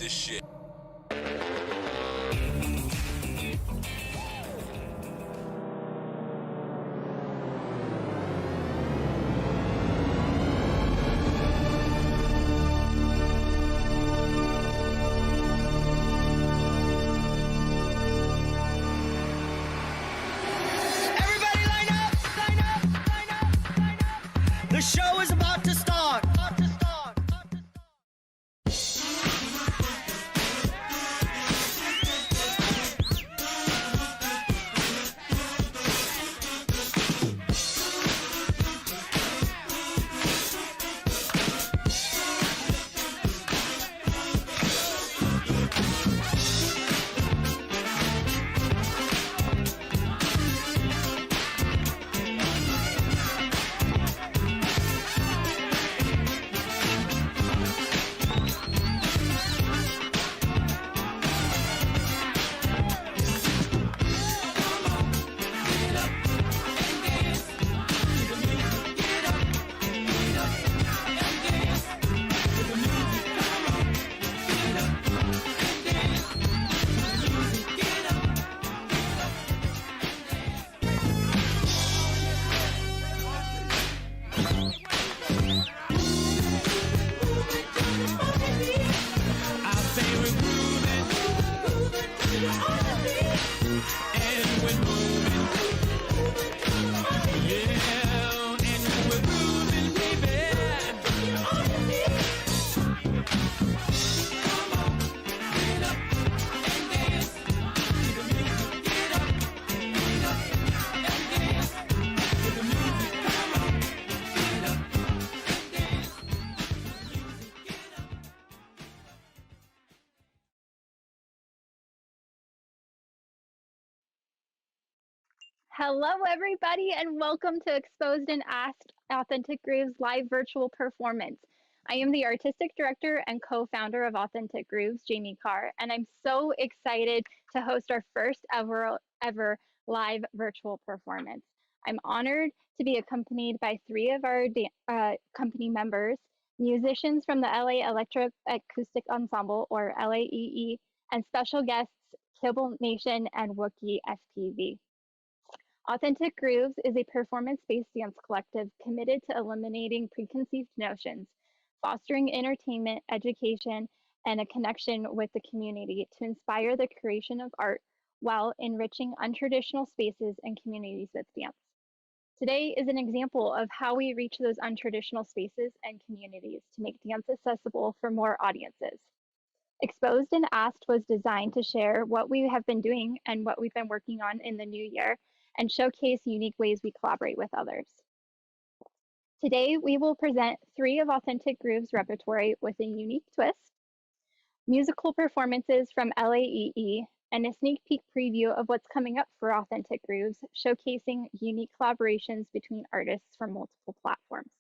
this shit. The show is about to start. Hello, everybody, and welcome to Exposed and Asked Authentic Grooves live virtual performance. I am the artistic director and co-founder of Authentic Grooves, Jamie Carr, and I'm so excited to host our first ever live virtual performance. I'm honored to be accompanied by three of our company members, musicians from the LA Electric Acoustic Ensemble, or LAEE, and special guests, Kibble Nation and Wookiee SPV. Authentic Grooves is a performance-based dance collective committed to eliminating preconceived notions, fostering entertainment, education, and a connection with the community to inspire the creation of art while enriching untraditional spaces and communities with dance. Today is an example of how we reach those untraditional spaces and communities to make dance accessible for more audiences. Exposed and Asked was designed to share what we have been doing and what we've been working on in the new year and showcase unique ways we collaborate with others. Today, we will present three of Authentic Grooves' repertory with a unique twist, musical performances from LAEE, and a sneak peek preview of what's coming up for Authentic Grooves, showcasing unique collaborations between artists from multiple platforms.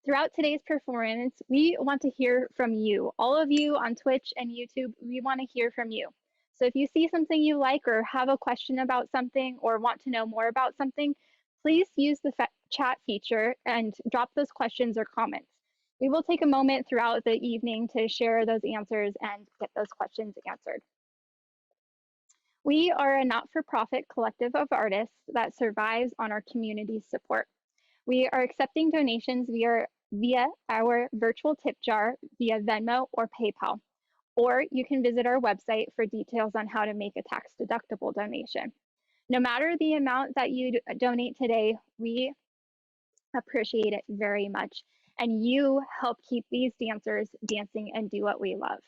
Throughout today's performance, we want to hear from you. All of you on Twitch and YouTube, we want to hear from you. So if you see something you like or have a question about something or want to know more about something, please use the chat feature and drop those questions or comments. We will take a moment throughout the evening to share those answers and get those questions answered. We are a not-for-profit collective of artists that survives on our community's support. We are accepting donations via our virtual tip jar, via Venmo or PayPal. Or you can visit our website for details on how to make a tax-deductible donation. No matter the amount that you donate today, we appreciate it very much. And you help keep these dancers dancing and do what we love.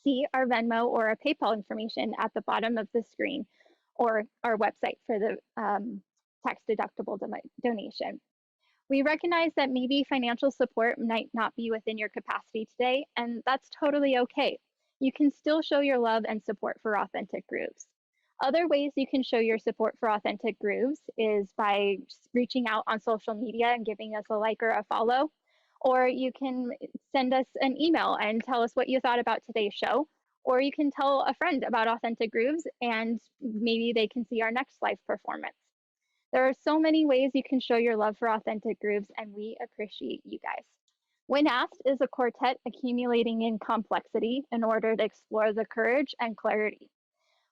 See our Venmo or our PayPal information at the bottom of the screen or our website for the tax-deductible donation. We recognize that maybe financial support might not be within your capacity today, and that's totally okay. You can still show your love and support for Authentic Grooves. Other ways you can show your support for Authentic Grooves is by reaching out on social media and giving us a like or a follow, or you can send us an email and tell us what you thought about today's show, or you can tell a friend about Authentic Grooves and maybe they can see our next live performance. There are so many ways you can show your love for Authentic Grooves, and we appreciate you guys. When asked, is a quartet accumulating in complexity in order to explore the courage and clarity?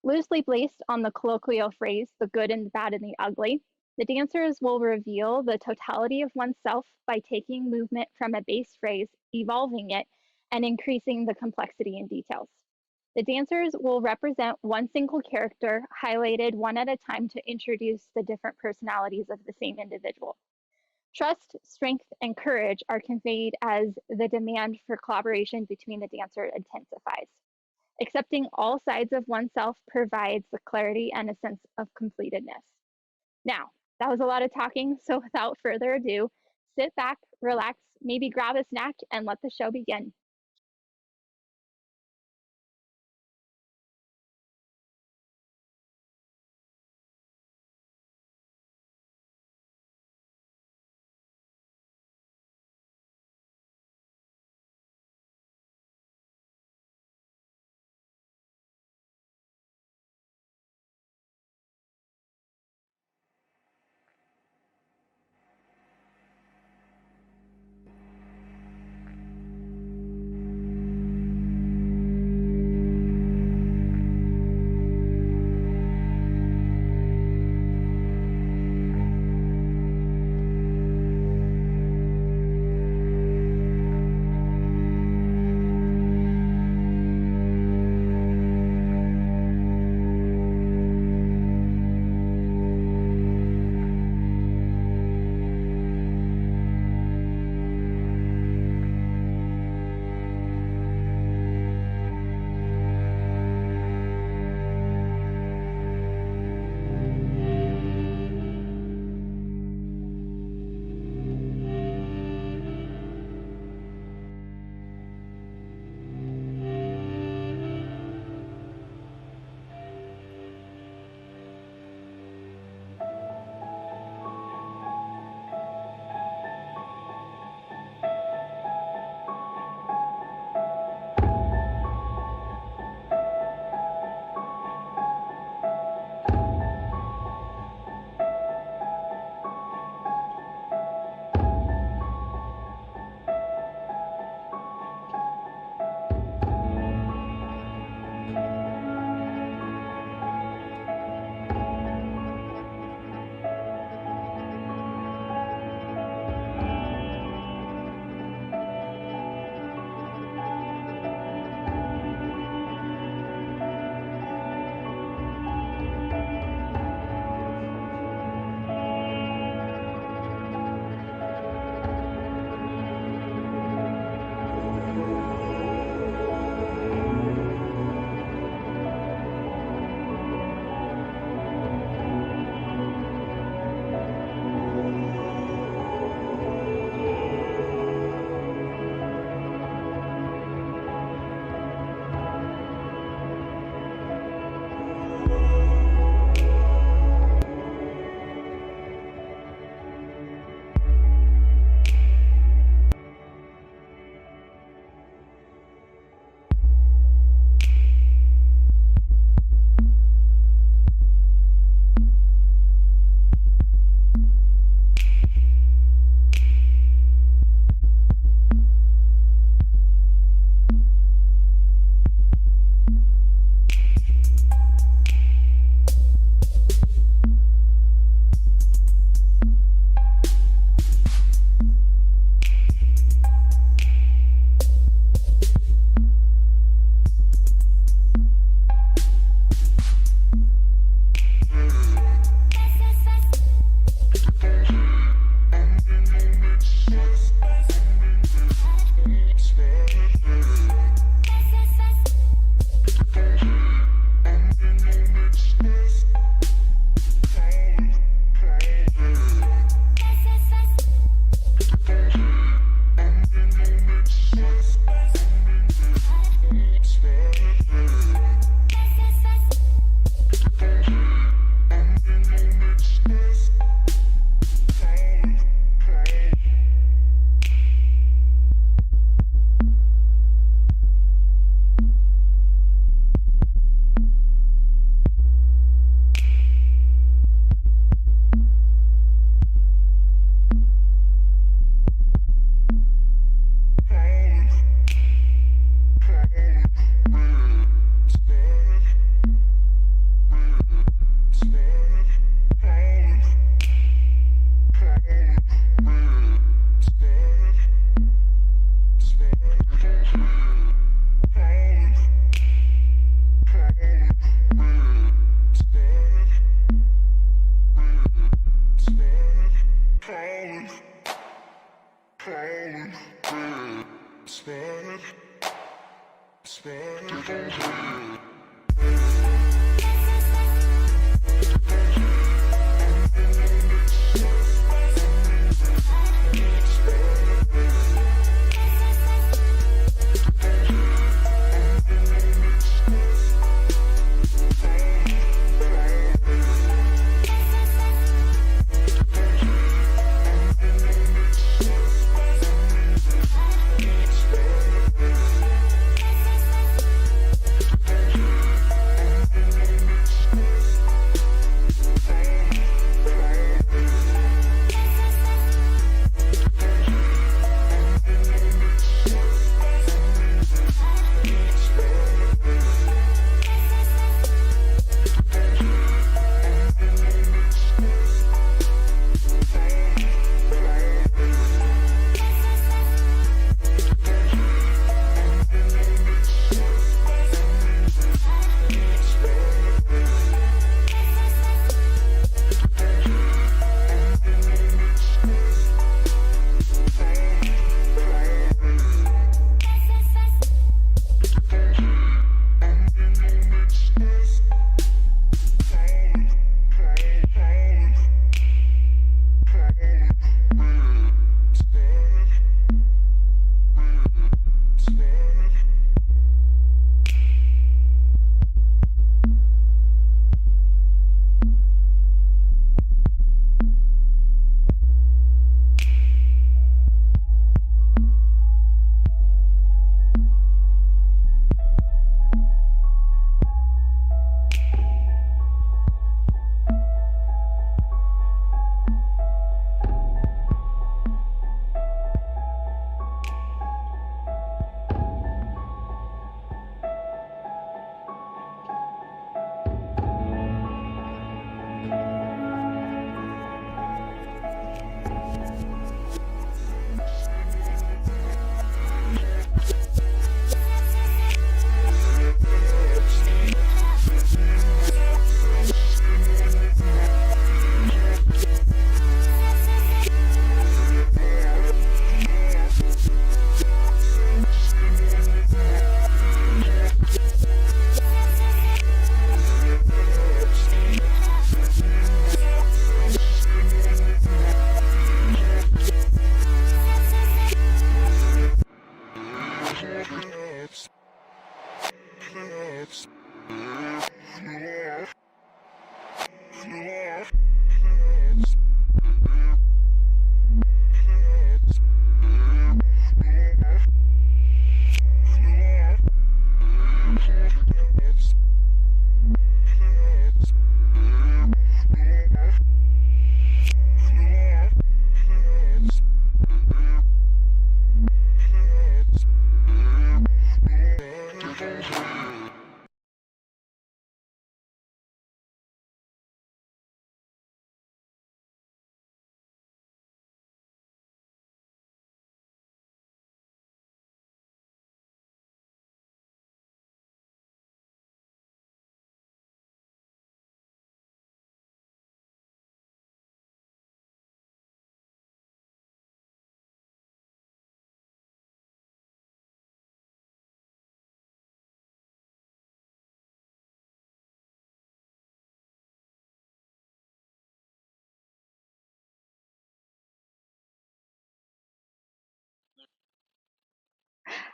Loosely based on the colloquial phrase, the good and the bad and the ugly, the dancers will reveal the totality of oneself by taking movement from a base phrase, evolving it, and increasing the complexity in details. The dancers will represent one single character, highlighted one at a time to introduce the different personalities of the same individual. Trust, strength, and courage are conveyed as the demand for collaboration between the dancer intensifies. Accepting all sides of oneself provides the clarity and a sense of completedness. Now, that was a lot of talking, so without further ado, sit back, relax, maybe grab a snack, and let the show begin.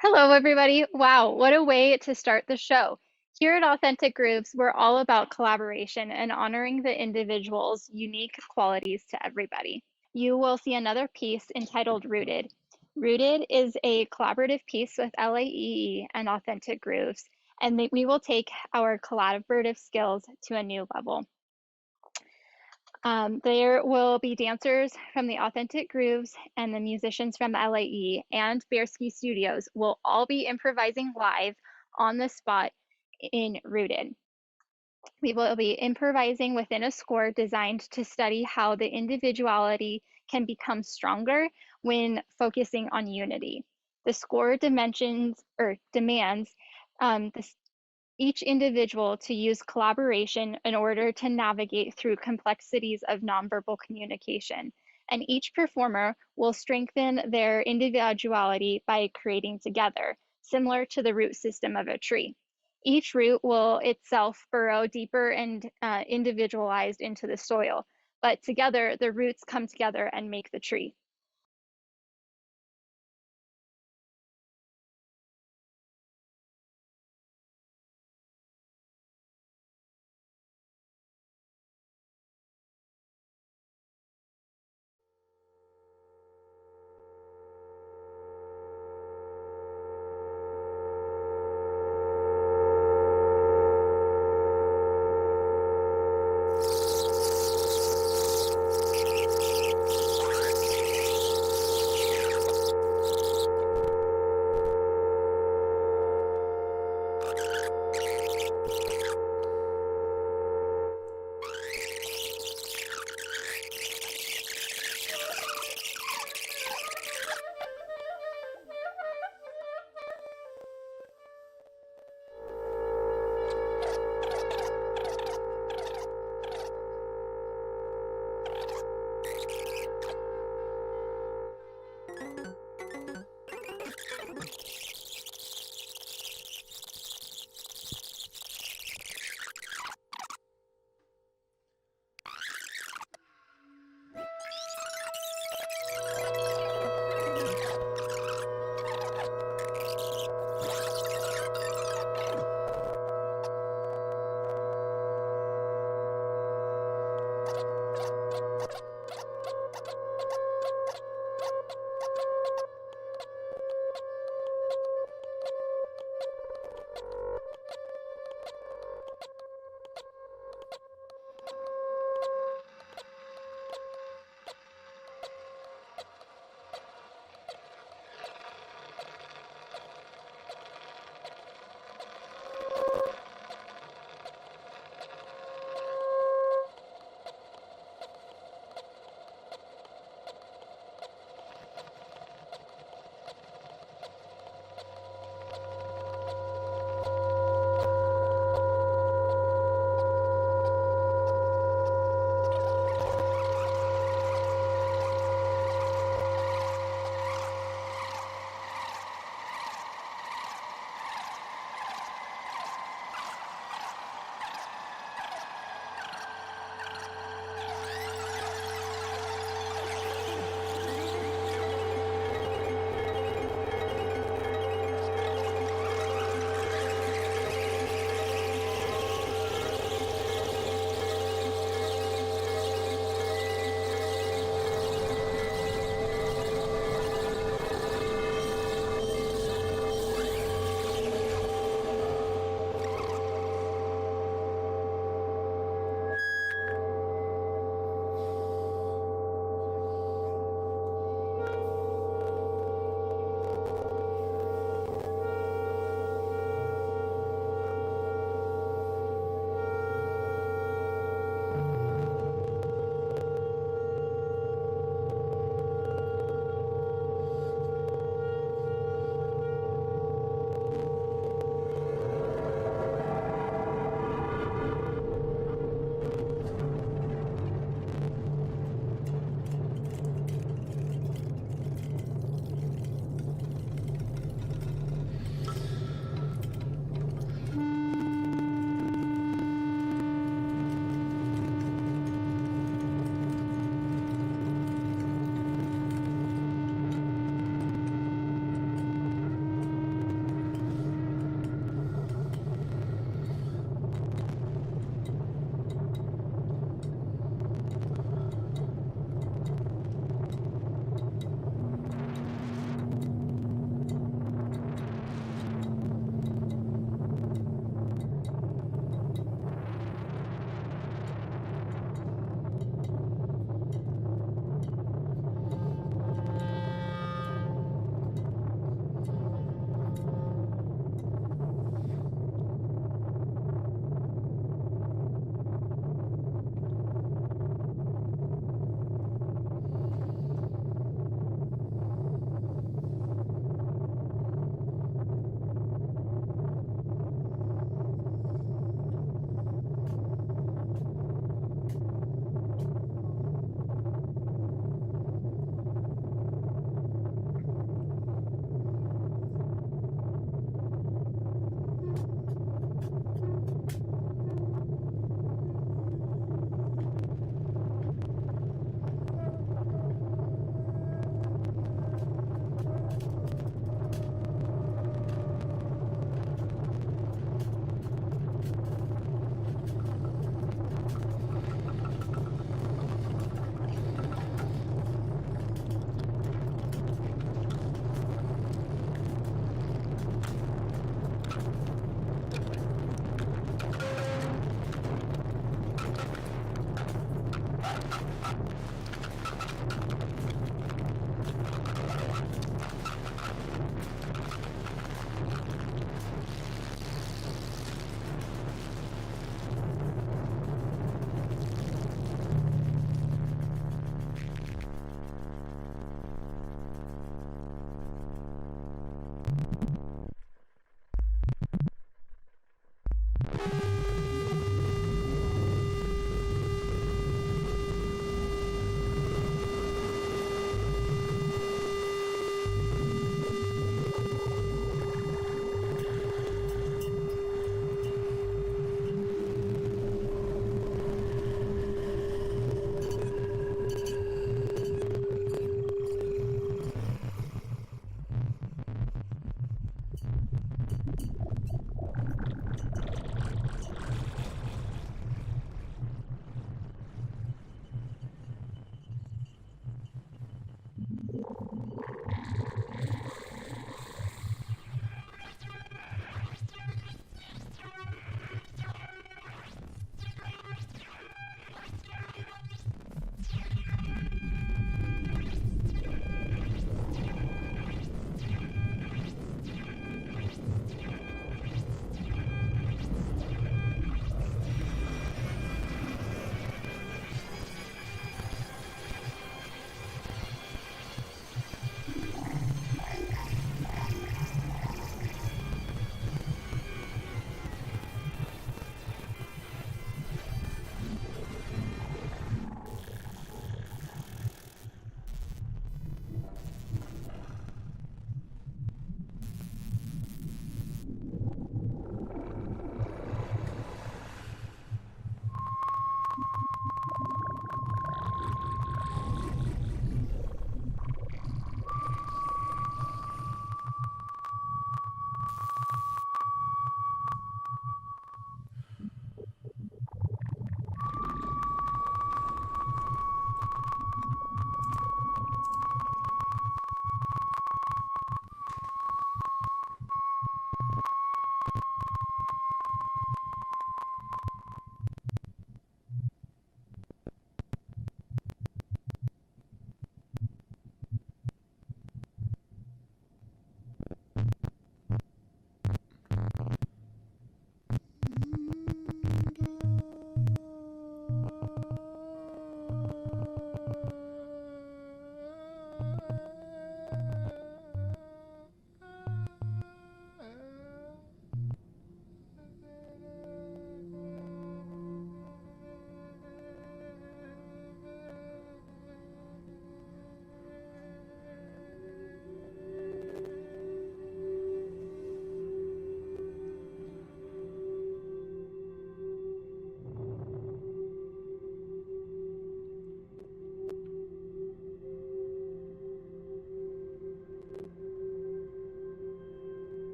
Hello, everybody. Wow, what a way to start the show. Here at Authentic Grooves, we're all about collaboration and honoring the individual's unique qualities to everybody. You will see another piece entitled Rooted. Rooted is a collaborative piece with LAEE and Authentic Grooves, and we will take our collaborative skills to a new level. There will be dancers from the Authentic Grooves and the musicians from LAE and Baerskii Studios will all be improvising live on the spot in Rooted. We will be improvising within a score designed to study how the individuality can become stronger when focusing on unity. The score dimensions or demands each individual to use collaboration in order to navigate through complexities of nonverbal communication. and each performer will strengthen their individuality by creating together, similar to the root system of a tree. Each root will itself burrow deeper and individualized into the soil, but together the roots come together and make the tree.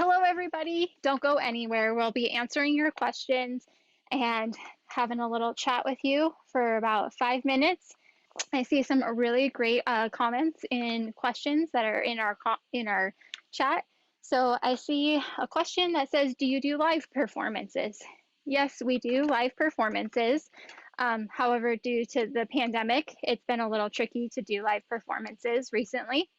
Hello, everybody. Don't go anywhere. We'll be answering your questions and having a little chat with you for about 5 minutes. I see some really great comments and questions that are in our chat. So I see a question that says, "Do you do live performances?" Yes, we do live performances. However, due to the pandemic, it's been a little tricky to do live performances recently.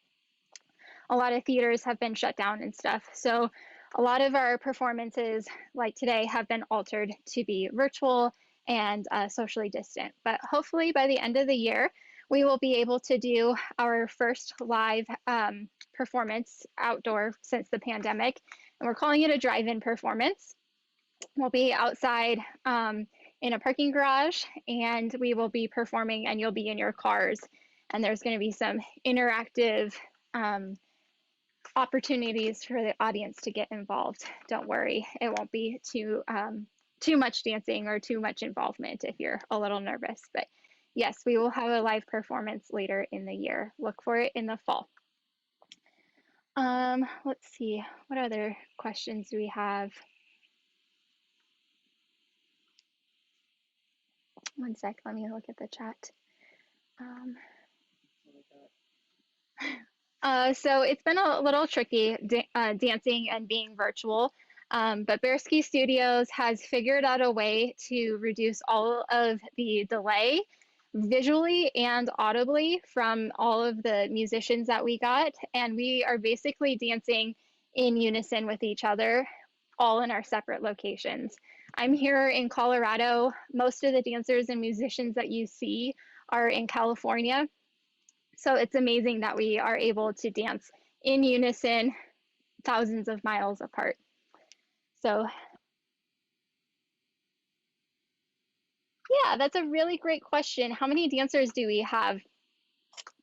A lot of theaters have been shut down and stuff. So a lot of our performances, like today, have been altered to be virtual and socially distant. But hopefully by the end of the year, we will be able to do our first live performance outdoor since the pandemic. And we're calling it a drive-in performance. We'll be outside in a parking garage, and we will be performing, and you'll be in your cars. And there's going to be some interactive opportunities for the audience to get involved. Don't worry, it won't be too much dancing or too much involvement if you're a little nervous. But yes, we will have a live performance later in the year. Look for it in the fall. Let's see, what other questions do we have? One sec, let me look at the chat. So it's been a little tricky dancing and being virtual, but Baerskii Studios has figured out a way to reduce all of the delay visually and audibly from all of the musicians that we got. And we are basically dancing in unison with each other, all in our separate locations. I'm here in Colorado. Most of the dancers and musicians that you see are in California. So it's amazing that we are able to dance in unison, thousands of miles apart. So yeah, that's a really great question. How many dancers do we have?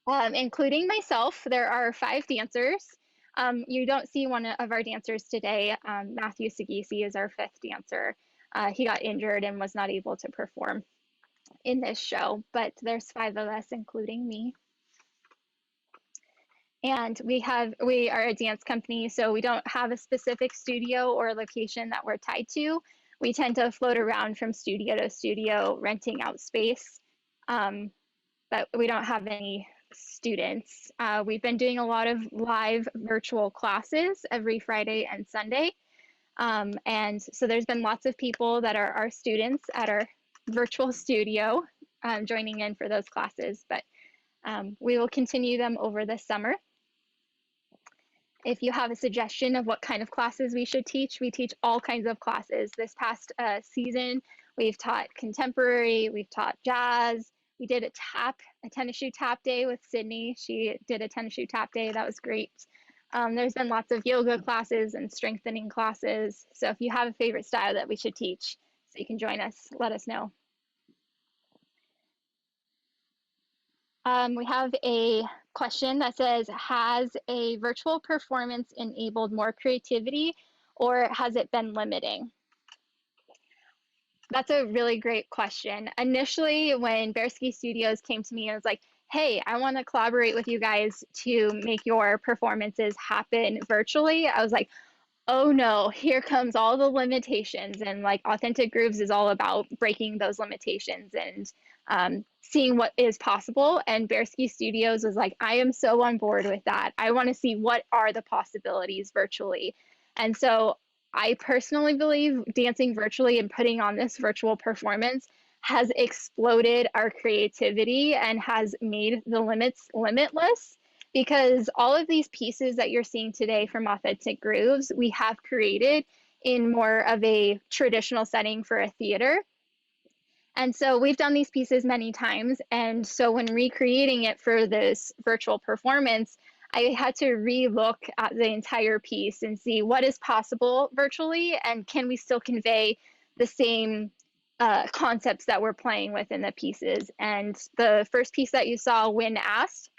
Including myself, there are 5 dancers. You don't see one of our dancers today. Matthew Sagisi is our 5th dancer. He got injured and was not able to perform in this show, but there's 5 of us, including me. And we are a dance company, so we don't have a specific studio or location that we're tied to. We tend to float around from studio to studio, renting out space, but we don't have any students. We've been doing a lot of live virtual classes every Friday and Sunday. And so there's been lots of people that are our students at our virtual studio joining in for those classes, but we will continue them over the summer. If you have a suggestion of what kind of classes we should teach, we teach all kinds of classes. This past season, we've taught contemporary, we've taught jazz. We did a tennis shoe tap day with Sydney. She did a tennis shoe tap day. That was great. There's been lots of yoga classes and strengthening classes. So if you have a favorite style that we should teach, so you can join us, let us know. We have a question that says, has a virtual performance enabled more creativity or has it been limiting? That's a really great question. Initially, when Baerskii Studios came to me, I was like, hey, I want to collaborate with you guys to make your performances happen virtually. I was like, oh no, here comes all the limitations. And like Authentic Grooves is all about breaking those limitations and seeing what is possible. And Baerskii Studios was like, I am so on board with that. I want to see what are the possibilities virtually. And so I personally believe dancing virtually and putting on this virtual performance has exploded our creativity and has made the limits limitless, because all of these pieces that you're seeing today from Authentic Grooves, we have created in more of a traditional setting for a theater. And so we've done these pieces many times. And so when recreating it for this virtual performance, I had to re-look at the entire piece and see what is possible virtually, and can we still convey the same concepts that we're playing with in the pieces. And the first piece that you saw, When Asked,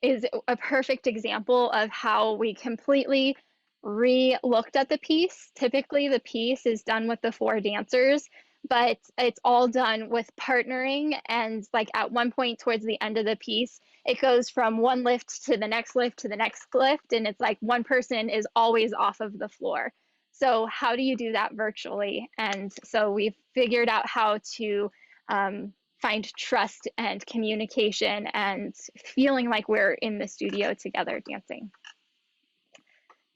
is a perfect example of how we completely re-looked at the piece. Typically, the piece is done with the 4 dancers, but it's all done with partnering. And like at one point towards the end of the piece, it goes from one lift to the next lift to the next lift. And it's like one person is always off of the floor. So how do you do that virtually? And so we've figured out how to find trust and communication and feeling like we're in the studio together dancing.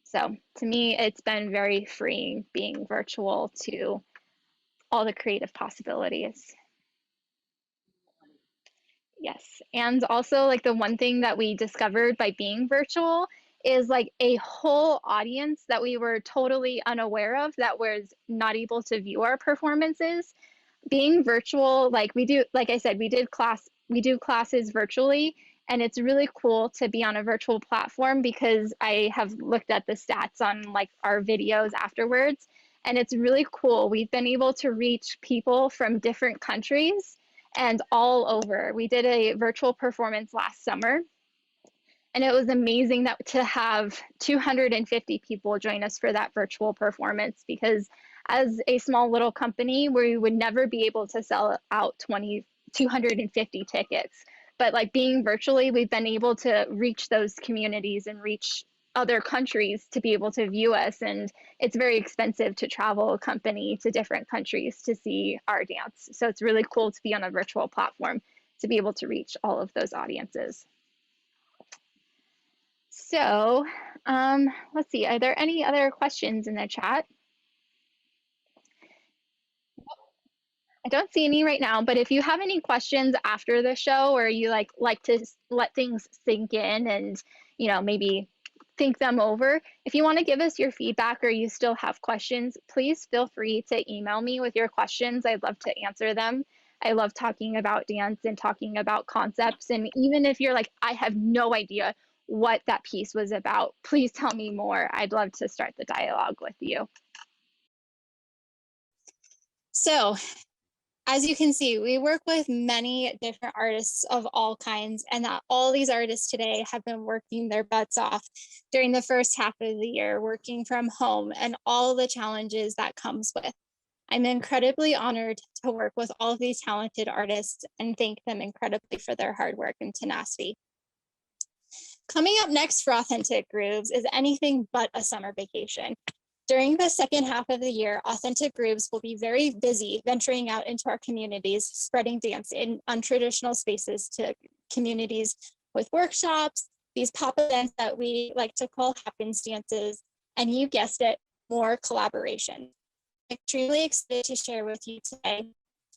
So to me, it's been very freeing being virtual to all the creative possibilities. Yes. And also, like, the one thing that we discovered by being virtual is like a whole audience that we were totally unaware of that was not able to view our performances. Being virtual, like we do, like I said, we do classes virtually, and it's really cool to be on a virtual platform because I have looked at the stats on like our videos afterwards, and it's really cool. We've been able to reach people from different countries and all over. We did a virtual performance last summer, and it was amazing that to have 250 people join us for that virtual performance, because as a small little company, we would never be able to sell out 250 tickets. But like being virtually, we've been able to reach those communities and reach other countries to be able to view us. And it's very expensive to travel a company to different countries to see our dance. So it's really cool to be on a virtual platform to be able to reach all of those audiences. So let's see, are there any other questions in the chat? I don't see any right now, but if you have any questions after the show, or you like to let things sink in and, maybe think them over, if you want to give us your feedback or you still have questions, please feel free to email me with your questions. I'd love to answer them. I love talking about dance and talking about concepts. And even if you're like, I have no idea what that piece was about, please tell me more. I'd love to start the dialogue with you. So, as you can see, we work with many different artists of all kinds, and that all these artists today have been working their butts off during the first half of the year, working from home and all the challenges that comes with. I'm incredibly honored to work with all of these talented artists and thank them incredibly for their hard work and tenacity. Coming up next for Authentic Grooves is anything but a summer vacation. During the second half of the year, Authentic Grooves will be very busy venturing out into our communities, spreading dance in untraditional spaces to communities with workshops, these pop events that we like to call happens dances, and you guessed it, more collaboration. I'm extremely excited to share with you today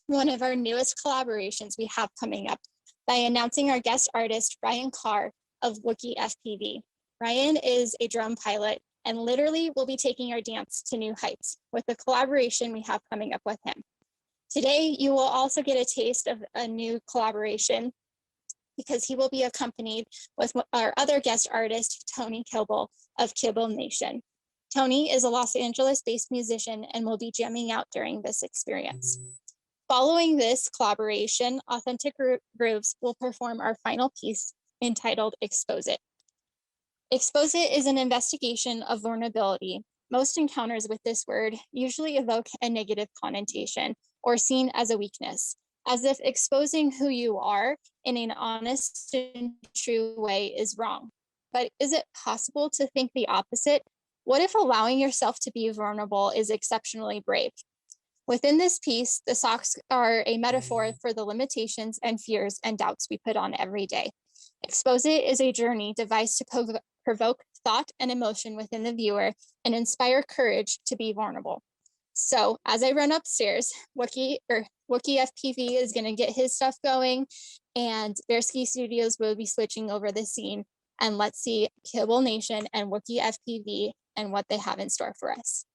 one of our newest collaborations we have coming up by announcing our guest artist, Ryan Carr of Wookie FPV. Ryan is a drum pilot and literally will be taking our dance to new heights with the collaboration we have coming up with him. Today, you will also get a taste of a new collaboration because he will be accompanied with our other guest artist, Tony Kibble of Kibble Nation. Tony is a Los Angeles-based musician and will be jamming out during this experience. Following this collaboration, Authentic Grooves will perform our final piece entitled Expose It. Expose It is an investigation of vulnerability. Most encounters with this word usually evoke a negative connotation or seen as a weakness, as if exposing who you are in an honest and true way is wrong. But is it possible to think the opposite? What if allowing yourself to be vulnerable is exceptionally brave? Within this piece, the socks are a metaphor for the limitations and fears and doubts we put on every day. Expose It is a journey devised to provoke thought and emotion within the viewer and inspire courage to be vulnerable. So as I run upstairs, Wookie FPV is going to get his stuff going, and Baerskii Studios will be switching over the scene. And let's see Kibble Nation and Wookie FPV and what they have in store for us.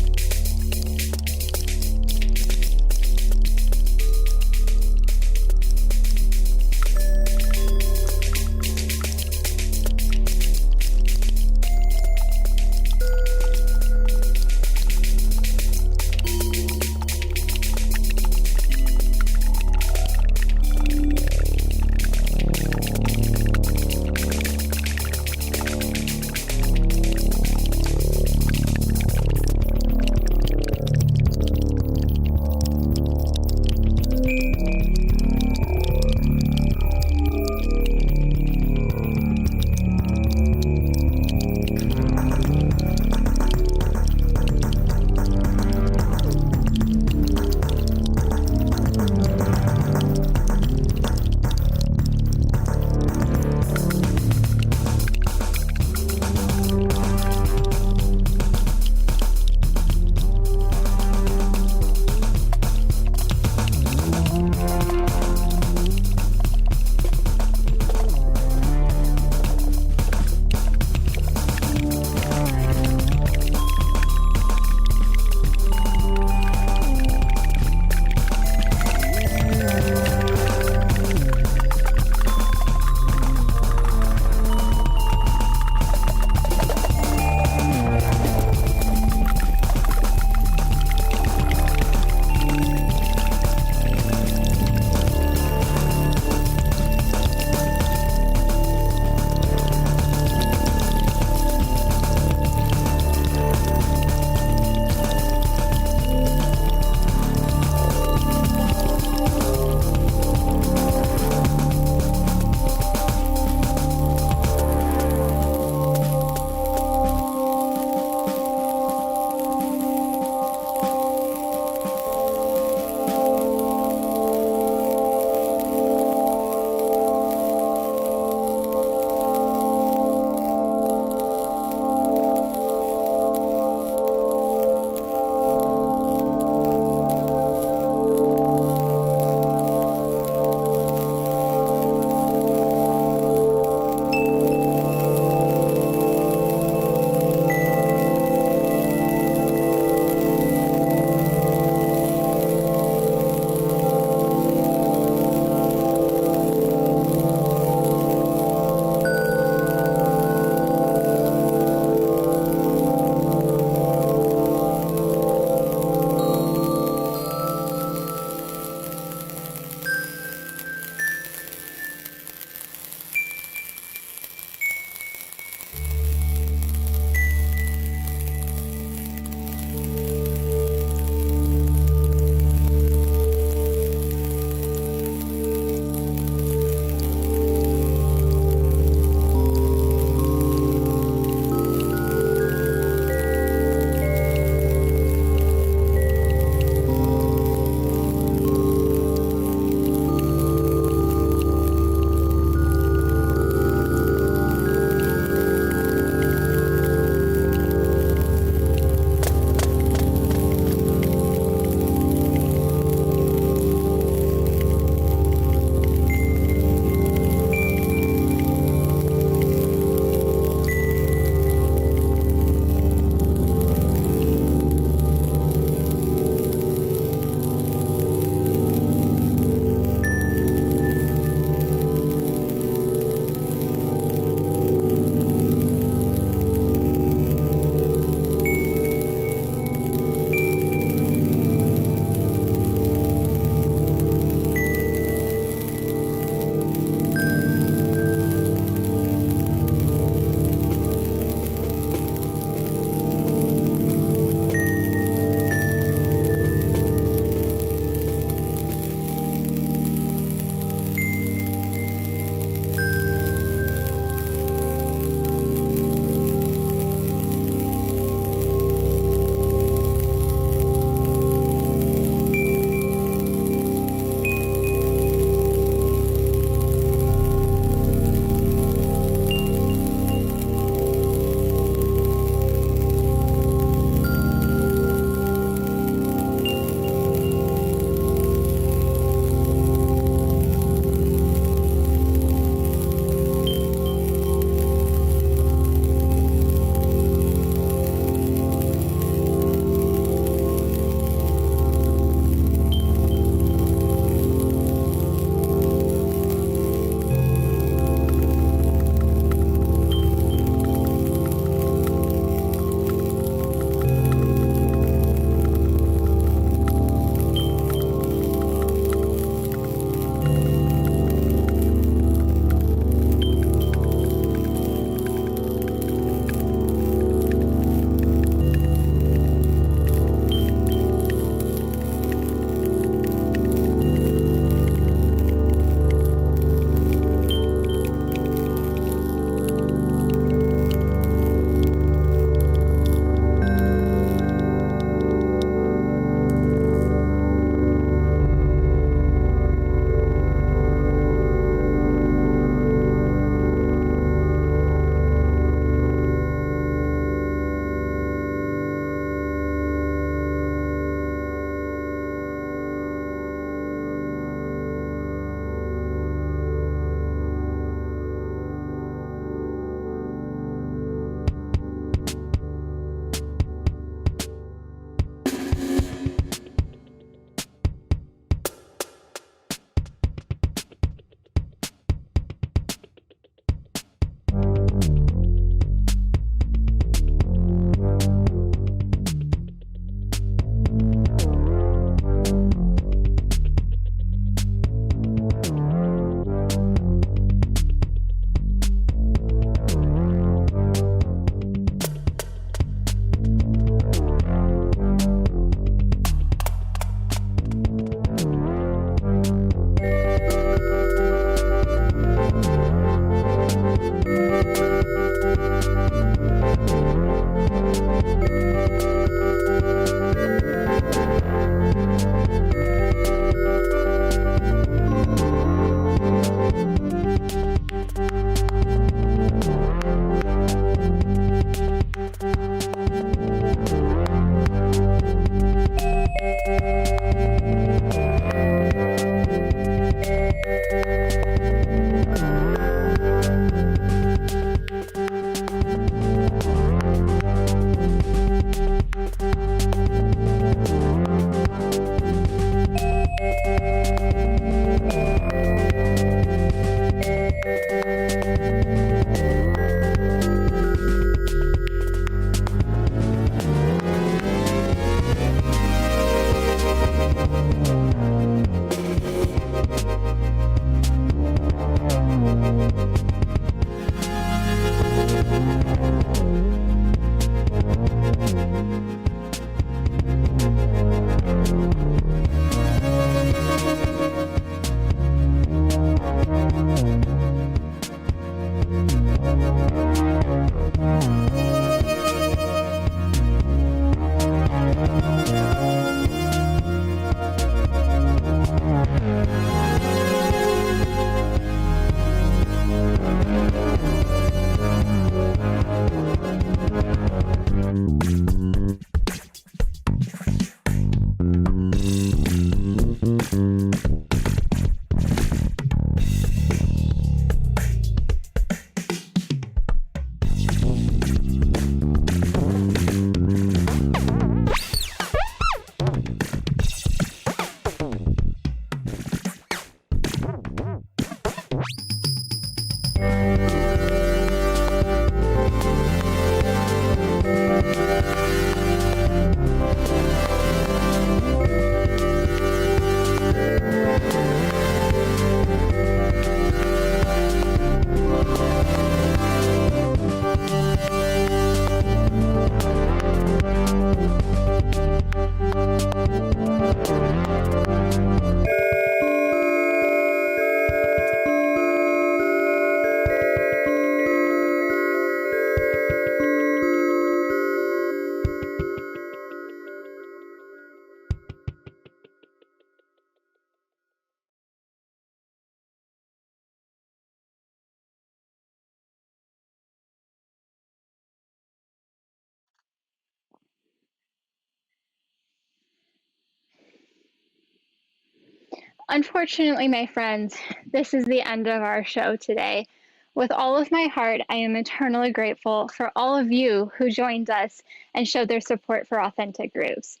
Unfortunately, my friends, this is the end of our show today. With all of my heart, I am eternally grateful for all of you who joined us and showed their support for Authentic Grooves.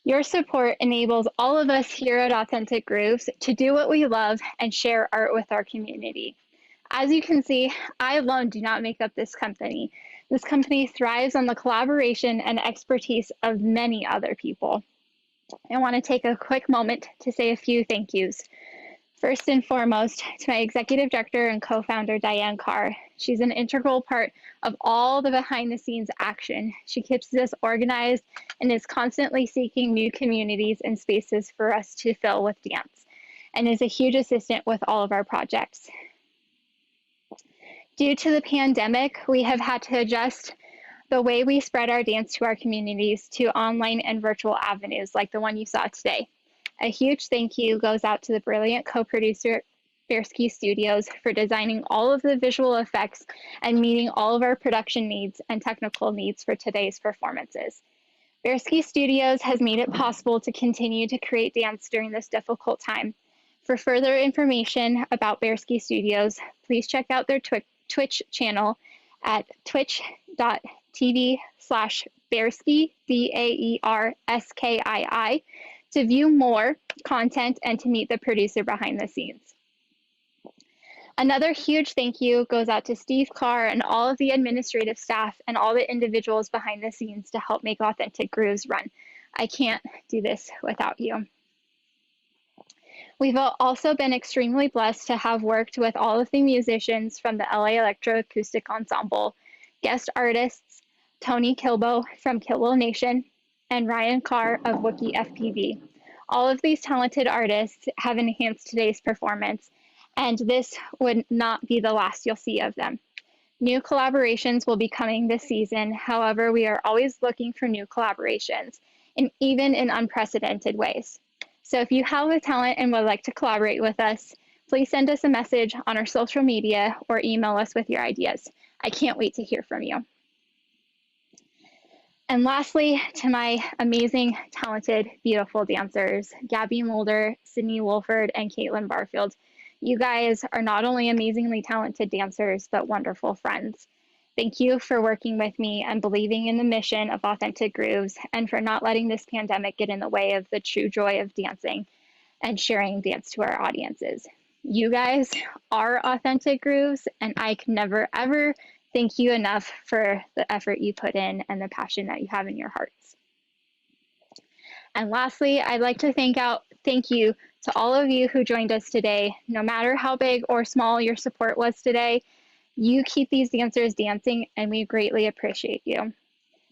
Your support enables all of us here at Authentic Grooves to do what we love and share art with our community. As you can see, I alone do not make up this company. This company thrives on the collaboration and expertise of many other people. I want to take a quick moment to say a few thank yous. First and foremost, to my executive director and co-founder, Diane Carr. She's an integral part of all the behind the scenes action. She keeps us organized and is constantly seeking new communities and spaces for us to fill with dance, and is a huge assistant with all of our projects. Due to the pandemic, we have had to adjust the way we spread our dance to our communities to online and virtual avenues like the one you saw today. A huge thank you goes out to the brilliant co-producer Baerskii Studios for designing all of the visual effects and meeting all of our production needs and technical needs for today's performances. Baerskii Studios has made it possible to continue to create dance during this difficult time. For further information about Baerskii Studios, please check out their Twitch channel at twitch.tv/Baerskii, Baerskii, to view more content and to meet the producer behind the scenes. Another huge thank you goes out to Steve Carr and all of the administrative staff and all the individuals behind the scenes to help make Authentic Grooves run. I can't do this without you. We've also been extremely blessed to have worked with all of the musicians from the LA Electroacoustic Ensemble, guest artists Tony Kilbo from Kilbo Nation, and Ryan Carr of Wookie FPV. All of these talented artists have enhanced today's performance, and this would not be the last you'll see of them. New collaborations will be coming this season. However, we are always looking for new collaborations, and even in unprecedented ways. So if you have a talent and would like to collaborate with us, please send us a message on our social media or email us with your ideas. I can't wait to hear from you. And lastly, to my amazing, talented, beautiful dancers, Gabby Mulder, Sydney Wolford, and Caitlin Barfield. You guys are not only amazingly talented dancers, but wonderful friends. Thank you for working with me and believing in the mission of Authentic Grooves, and for not letting this pandemic get in the way of the true joy of dancing and sharing dance to our audiences. You guys are Authentic Grooves, and I can never, ever thank you enough for the effort you put in and the passion that you have in your hearts. And lastly, I'd like to thank you to all of you who joined us today. No matter how big or small your support was today, You keep these dancers dancing, and we greatly appreciate you.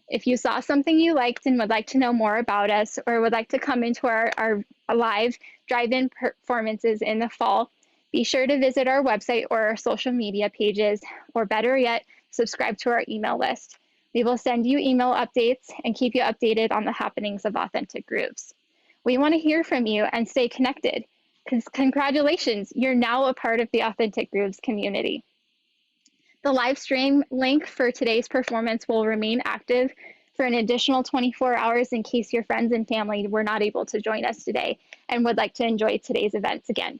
If you saw something you liked and would like to know more about us, or would like to come into our live drive-in performances in the fall, be sure to visit our website or our social media pages, or better yet, subscribe to our email list. We will send you email updates and keep you updated on the happenings of Authentic Grooves. We want to hear from you and stay connected. Congratulations, you're now a part of the Authentic Grooves community. The live stream link for today's performance will remain active for an additional 24 hours in case your friends and family were not able to join us today and would like to enjoy today's events again.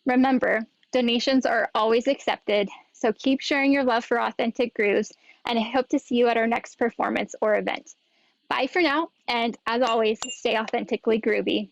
Remember, donations are always accepted, so keep sharing your love for Authentic Grooves, and I hope to see you at our next performance or event. Bye for now, and as always, stay authentically groovy.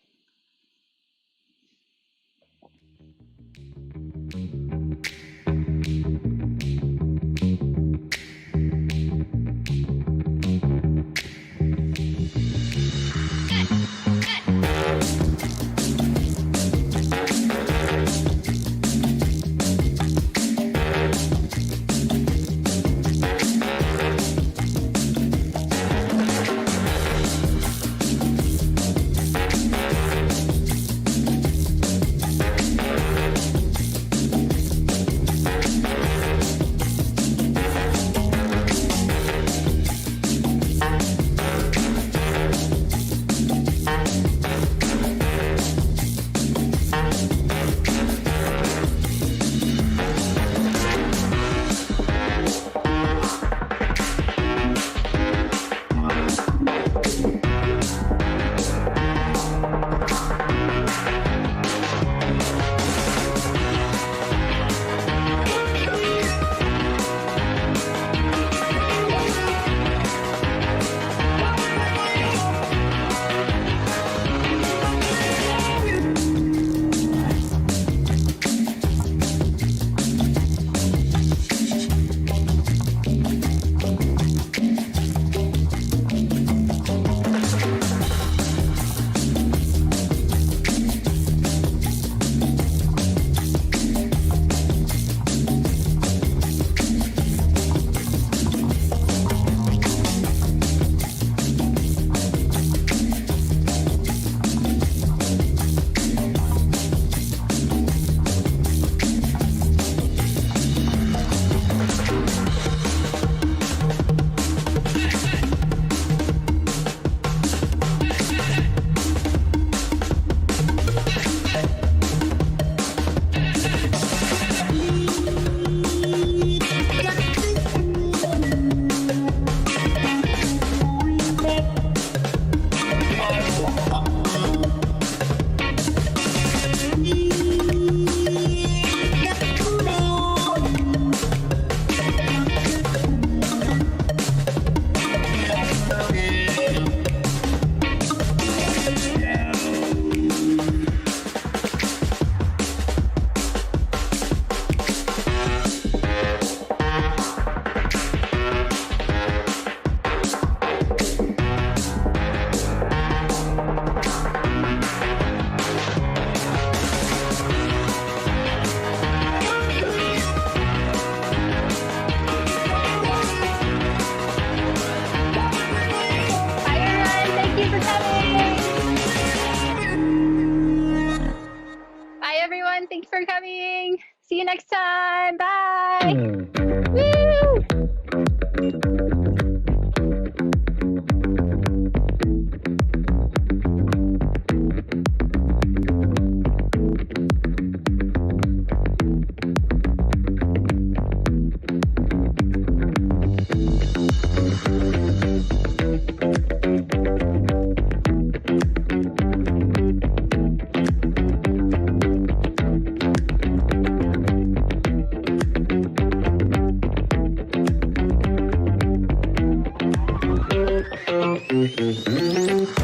Thanks for coming. See you next time. Bye. Woo! Thank you.